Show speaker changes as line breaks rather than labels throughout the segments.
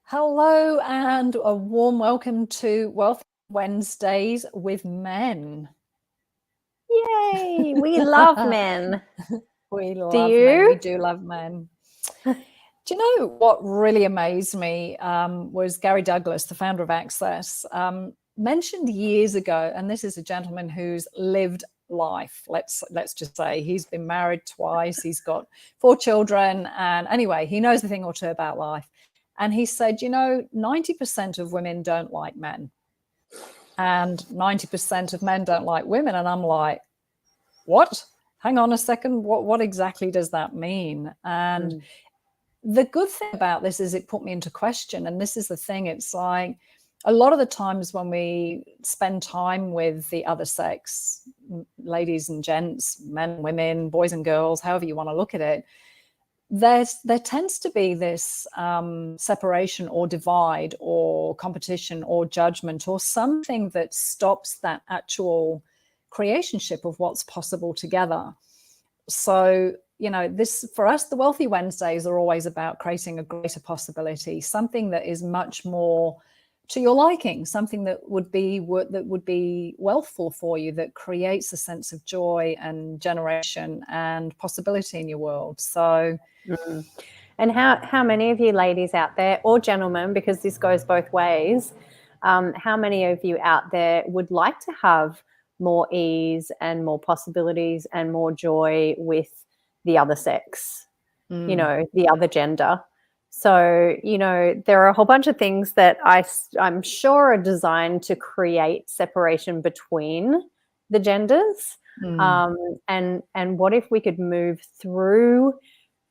Hello and a warm welcome to Wealth Wednesdays with Men.
Yay! We love men.
We
Do
love men. We
you?
do love men. Do you know what really amazed me was Gary Douglas, the founder of Access, mentioned years ago, and this is a gentleman who's lived life. Let's just say he's been married twice. He's got 4 children, and anyway, he knows a thing or two about life. And he said, 90% of women don't like men, and 90% of men don't like women. And I'm like, what? Hang on a second. What exactly does that mean? And the good thing about this is it put me into question. And this is the thing. It's like a lot of the times when we spend time with the other sex, ladies and gents, men, women, boys and girls, however you want to look at it, there tends to be this separation or divide or competition or judgment or something that stops that actual creationship of what's possible together. So, this for us, the Wealthy Wednesdays are always about creating a greater possibility, something that is much more to your liking, something that would be wealthful for you, that creates a sense of joy and generation and possibility in your world. So,
And how many of you ladies out there, or gentlemen, because this goes both ways, how many of you out there would like to have more ease and more possibilities and more joy with the other sex, the other gender? So, there are a whole bunch of things that I'm sure are designed to create separation between the genders. And what if we could move through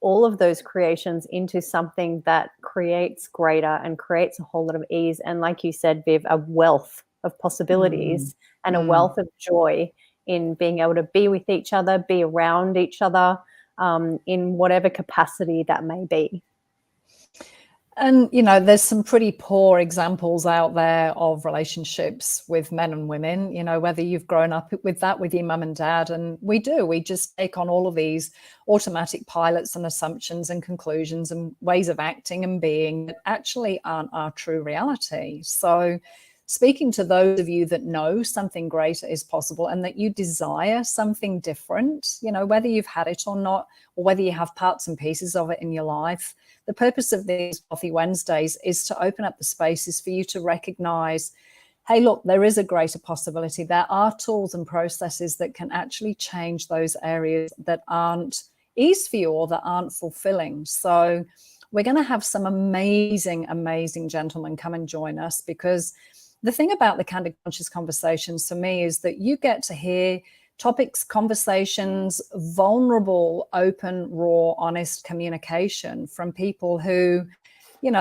all of those creations into something that creates greater and creates a whole lot of ease, and, like you said, Viv, a wealth of possibilities and a wealth of joy in being able to be with each other, be around each other, in whatever capacity that may be.
And, there's some pretty poor examples out there of relationships with men and women, whether you've grown up with that with your mum and dad. And we just take on all of these automatic pilots and assumptions and conclusions and ways of acting and being that actually aren't our true reality. So speaking to those of you that know something greater is possible and that you desire something different, whether you've had it or not, or whether you have parts and pieces of it in your life, the purpose of these Wealthy Wednesdays is to open up the spaces for you to recognize, hey, look, there is a greater possibility. There are tools and processes that can actually change those areas that aren't ease for you or that aren't fulfilling. So we're going to have some amazing, amazing gentlemen come and join us, because the thing about the Candid Conscious Conversations for me is that you get to hear topics, conversations, vulnerable, open, raw, honest communication from people who,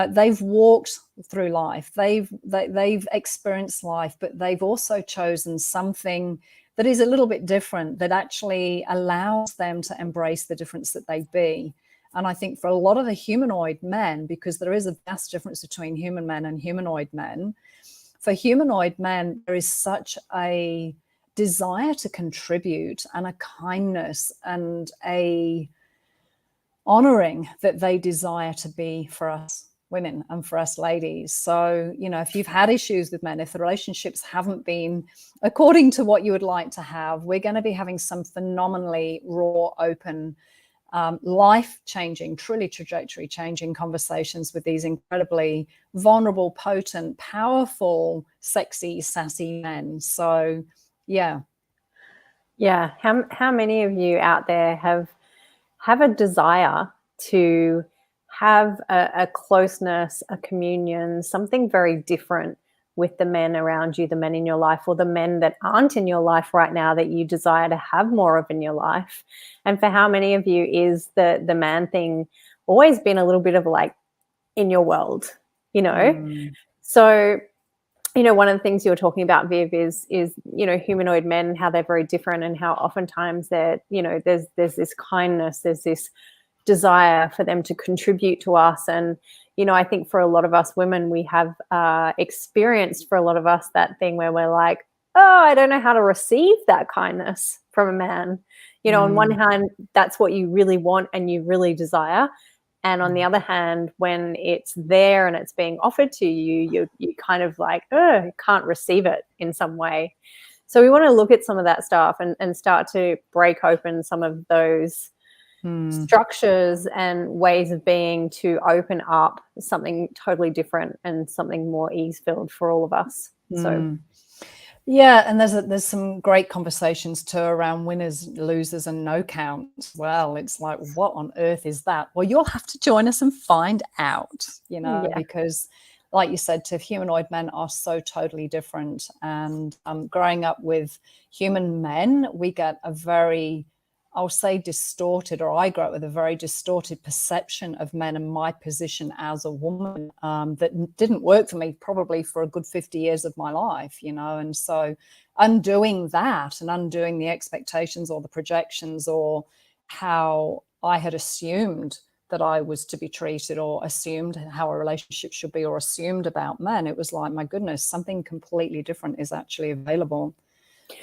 they've walked through life, they've experienced life, but they've also chosen something that is a little bit different, that actually allows them to embrace the difference that they be. And I think for a lot of the humanoid men, because there is a vast difference between human men and humanoid men, for humanoid men, there is such a desire to contribute and a kindness and a honoring that they desire to be for us women and for us ladies. So, if you've had issues with men, if the relationships haven't been according to what you would like to have, we're going to be having some phenomenally raw, open, life-changing, truly trajectory-changing conversations with these incredibly vulnerable, potent, powerful, sexy, sassy men. So, yeah.
How many of you out there have a desire to have a closeness, a communion, something very different with the men around you, the men in your life, or the men that aren't in your life right now that you desire to have more of in your life? And for how many of you is the man thing always been a little bit of like in your world, So, one of the things you were talking about, Viv, is humanoid men and how they're very different, and how oftentimes they're, there's this kindness, there's this desire for them to contribute to us. And, I think for a lot of us women, we have experienced, for a lot of us, that thing where we're like, oh, I don't know how to receive that kindness from a man. On one hand, that's what you really want and you really desire. And on the other hand, when it's there and it's being offered to you, you kind of like, can't receive it in some way. So we want to look at some of that stuff and start to break open some of those structures and ways of being to open up something totally different and something more ease-filled for all of us. So
yeah, and there's some great conversations too around winners, losers, and no count as well. It's like, what on earth is that? Well, you'll have to join us and find out, because like you said, Tiff, humanoid men are so totally different. And growing up with human men, we get a very, I'll say distorted, or I grew up with a very distorted perception of men and my position as a woman that didn't work for me probably for a good 50 years of my life, and so undoing that and undoing the expectations or the projections or how I had assumed that I was to be treated, or assumed how a relationship should be, or assumed about men, it was like, my goodness, something completely different is actually available.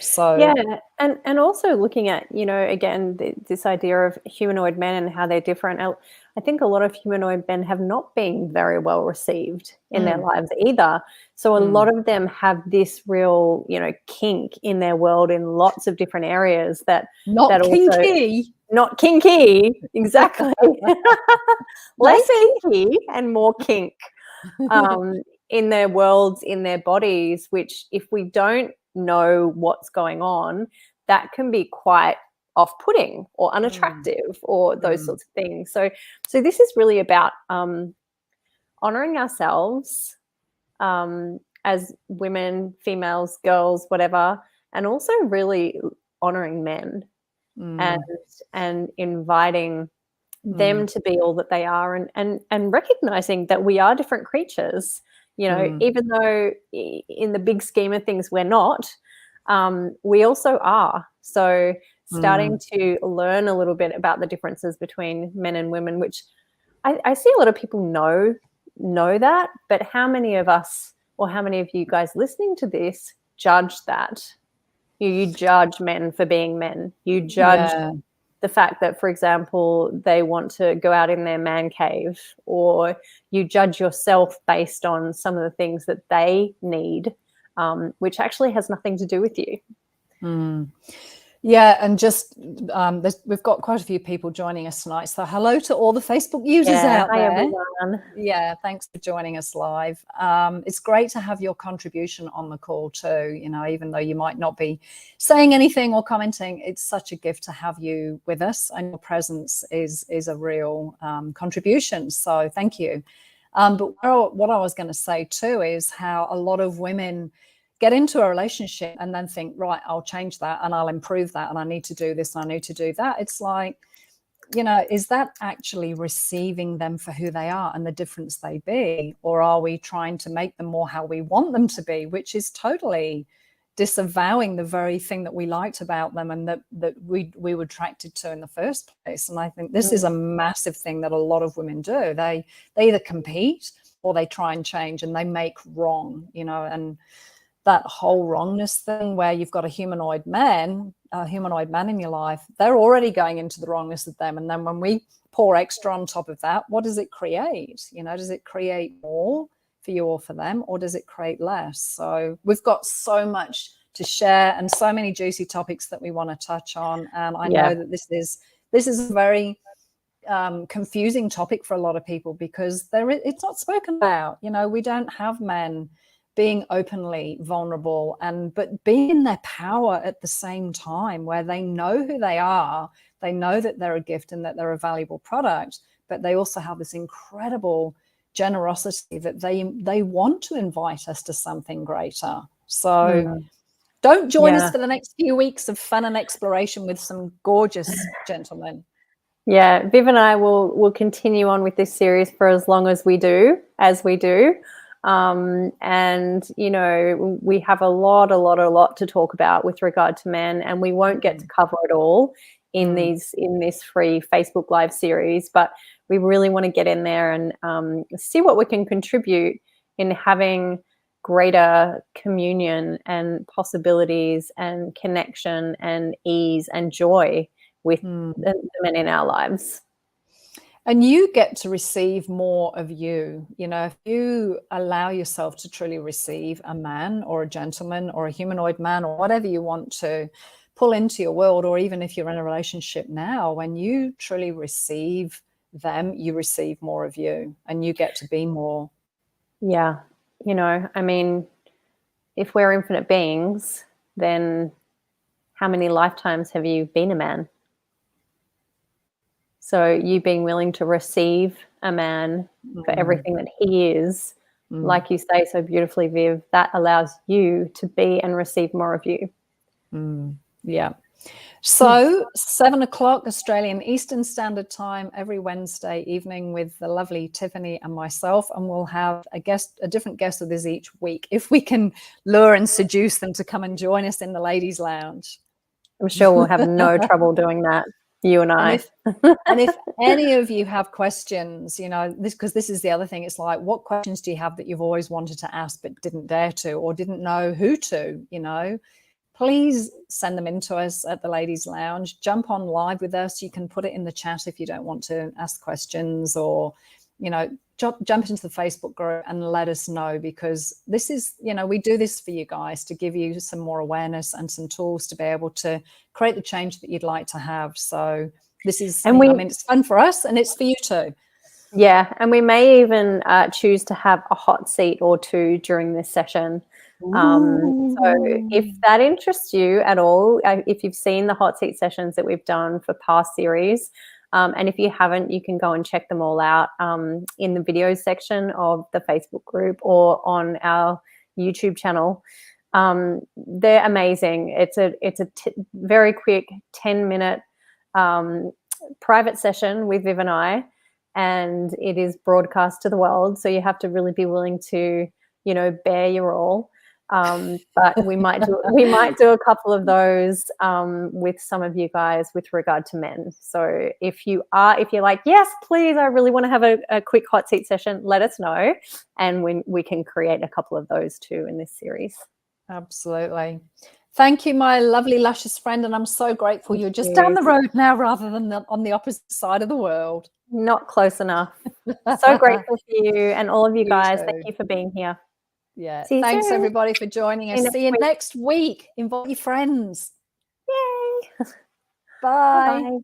So
yeah, and also looking at, again, this idea of humanoid men and how they're different. I think a lot of humanoid men have not been very well received in their lives either. So a lot of them have this real, kink in their world in lots of different areas that
kinky.
Not kinky, exactly. Less kinky and more kink in their worlds, in their bodies, which if we don't know what's going on, that can be quite off-putting or unattractive or those sorts of things. So this is really about honoring ourselves as women, females, girls, whatever, and also really honoring men and inviting them to be all that they are, and recognizing that we are different creatures. Even though in the big scheme of things we're not, we also are. So starting to learn a little bit about the differences between men and women, which I see a lot of people know that, but how many of us, or how many of you guys listening to this, judge that? You judge men for being men. You judge the fact that, for example, they want to go out in their man cave, or you judge yourself based on some of the things that they need, which actually has nothing to do with you.
Yeah, and just we've got quite a few people joining us tonight. So hello to all the Facebook users out there.
Hi, everyone.
Yeah, thanks for joining us live. It's great to have your contribution on the call too. Even though you might not be saying anything or commenting, it's such a gift to have you with us, and your presence is a real contribution. So thank you. But what I was going to say too is how a lot of women get into a relationship and then think, right, I'll change that and I'll improve that and I need to do this and I need to do that. It's like, is that actually receiving them for who they are and the difference they be? Or are we trying to make them more how we want them to be, which is totally disavowing the very thing that we liked about them and that we were attracted to in the first place. And I think this is a massive thing that a lot of women do. They either compete or they try and change, and they make wrong, and that whole wrongness thing where you've got a humanoid man in your life, they're already going into the wrongness of them. And then when we pour extra on top of that, what does it create? Does it create more for you or for them, or does it create less? So we've got so much to share and so many juicy topics that we want to touch on. And I know that this is a very confusing topic for a lot of people, because it's not spoken about. We don't have men being openly vulnerable but being in their power at the same time, where they know who they are, they know that they're a gift and that they're a valuable product, but they also have this incredible generosity that they want to invite us to something greater. So don't join us for the next few weeks of fun and exploration with some gorgeous gentlemen.
Yeah, Viv and I will continue on with this series for as long as we do. And we have a lot to talk about with regard to men, and we won't get to cover it all in this free Facebook Live series, but we really want to get in there and see what we can contribute in having greater communion and possibilities and connection and ease and joy with the men in our lives.
And you get to receive more of you. You know, if you allow yourself to truly receive a man or a gentleman or a humanoid man or whatever you want to pull into your world, or even if you're in a relationship now, when you truly receive them, you receive more of you and you get to be more.
Yeah. You know, I mean, if we're infinite beings, then how many lifetimes have you been a man? So you being willing to receive a man for everything that he is, like you say so beautifully, Viv, that allows you to be and receive more of you.
Yeah. So 7 o'clock Australian Eastern Standard Time every Wednesday evening with the lovely Tiffany and myself, and we'll have a different guest with us each week if we can lure and seduce them to come and join us in the ladies' lounge.
I'm sure we'll have no trouble doing that, you and I.
And if any of you have questions, you know, because this is the other thing, it's like, what questions do you have that you've always wanted to ask but didn't dare to, or didn't know who to, you know? Please send them in to us at the Ladies Lounge. Jump on live with us. You can put it in the chat if you don't want to ask questions, or, you know, jump into the Facebook group and let us know, because this is, you know, we do this for you guys to give you some more awareness and some tools to be able to create the change that you'd like to have. So this is, I mean, it's fun for us and it's for you too.
Yeah, and we may even choose to have a hot seat or two during this session. So if that interests you at all, if you've seen the hot seat sessions that we've done for past series, and if you haven't, you can go and check them all out in the videos section of the Facebook group or on our YouTube channel. They're amazing. It's a very quick 10-minute private session with Viv and I, and it is broadcast to the world. So you have to really be willing to, you know, bear your all. But we might do a couple of those with some of you guys with regard to men. So if you're like, yes, please, I really want to have a quick hot seat session, let us know, and we can create a couple of those too in this series.
Absolutely. Thank you, my lovely luscious friend, and I'm so grateful you're just down the road now rather than on the opposite side of the world.
Not close enough. So grateful for you and all of you guys. Thank you for being here.
Yeah. Thanks
soon.
everybody for joining us. See you next week. Invite your friends.
Yay.
Bye.
Bye-bye.